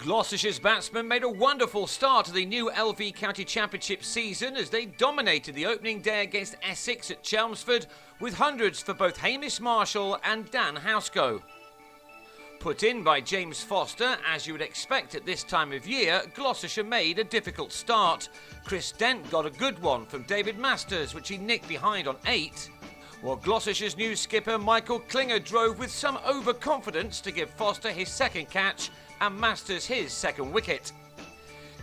Gloucestershire's batsmen made a wonderful start to the new LV County Championship season as they dominated the opening day against Essex at Chelmsford with hundreds for both Hamish Marshall and Dan Housego. Put in by James Foster, as you would expect at this time of year, Gloucestershire made a difficult start. Chris Dent got a good one from David Masters, which he nicked behind on 8. While Gloucestershire's new skipper Michael Klinger drove with some overconfidence to give Foster his second catch and Masters his second wicket.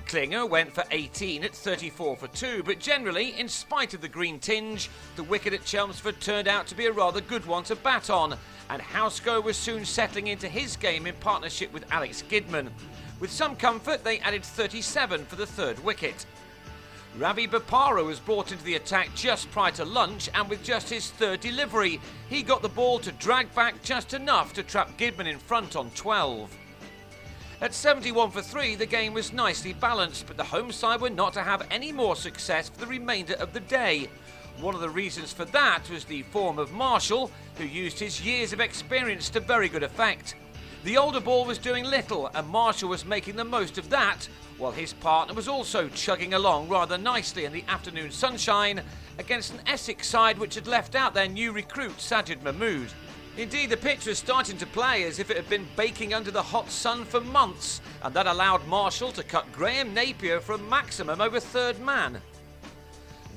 Klinger went for 18 at 34 for 2, but generally, in spite of the green tinge, the wicket at Chelmsford turned out to be a rather good one to bat on, and Housego was soon settling into his game in partnership with Alex Gidman. With some comfort, they added 37 for the third wicket. Ravi Bopara was brought into the attack just prior to lunch, and with just his third delivery, he got the ball to drag back just enough to trap Gidman in front on 12. At 71 for 3, the game was nicely balanced, but the home side were not to have any more success for the remainder of the day. One of the reasons for that was the form of Marshall, who used his years of experience to very good effect. The older ball was doing little, and Marshall was making the most of that, while his partner was also chugging along rather nicely in the afternoon sunshine against an Essex side which had left out their new recruit Sajid Mahmood. Indeed, the pitch was starting to play as if it had been baking under the hot sun for months, and that allowed Marshall to cut Graham Napier for a maximum over third man.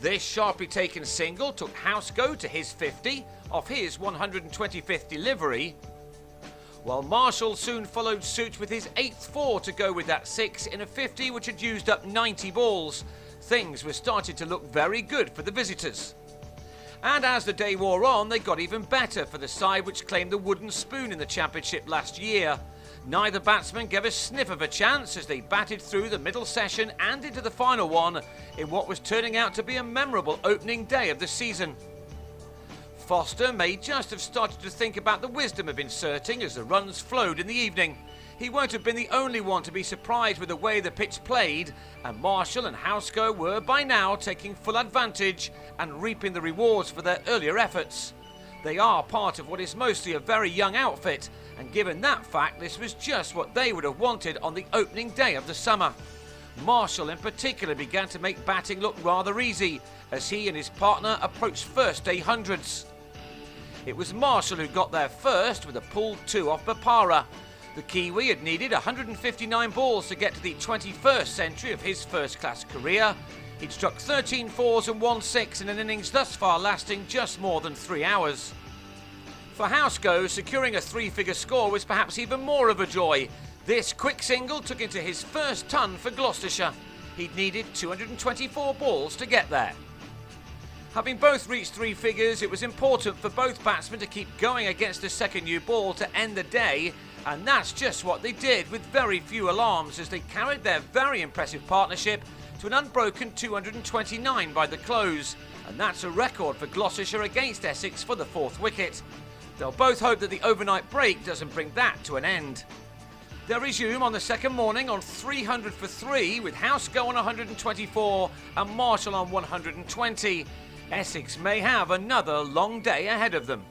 This sharply taken single took Housego to his 50 off his 125th delivery, while Marshall soon followed suit with his 8th 4 to go with that 6 in a 50 which had used up 90 balls. Things were starting to look very good for the visitors. And as the day wore on, they got even better for the side which claimed the wooden spoon in the championship last year. Neither batsman gave a sniff of a chance as they batted through the middle session and into the final one in what was turning out to be a memorable opening day of the season. Foster may just have started to think about the wisdom of inserting as the runs flowed in the evening. He won't have been the only one to be surprised with the way the pitch played, and Marshall and Housego were by now taking full advantage and reaping the rewards for their earlier efforts. They are part of what is mostly a very young outfit, and given that fact, this was just what they would have wanted on the opening day of the summer. Marshall in particular began to make batting look rather easy as he and his partner approached first day hundreds. It was Marshall who got there first with a pulled 2 off Bopara. The Kiwi had needed 159 balls to get to the 21st century of his first-class career. He'd struck 13 4s and 1 6 in an innings thus far lasting just more than 3 hours. For Housego, securing a 3-figure score was perhaps even more of a joy. This quick single took him to his first ton for Gloucestershire. He'd needed 224 balls to get there. Having both reached 3 figures, it was important for both batsmen to keep going against the second new ball to end the day, and that's just what they did with very few alarms as they carried their very impressive partnership to an unbroken 229 by the close, and that's a record for Gloucestershire against Essex for the 4th wicket. They'll both hope that the overnight break doesn't bring that to an end. They'll resume on the second morning on 300 for 3 with Housego on 124 and Marshall on 120. Essex may have another long day ahead of them.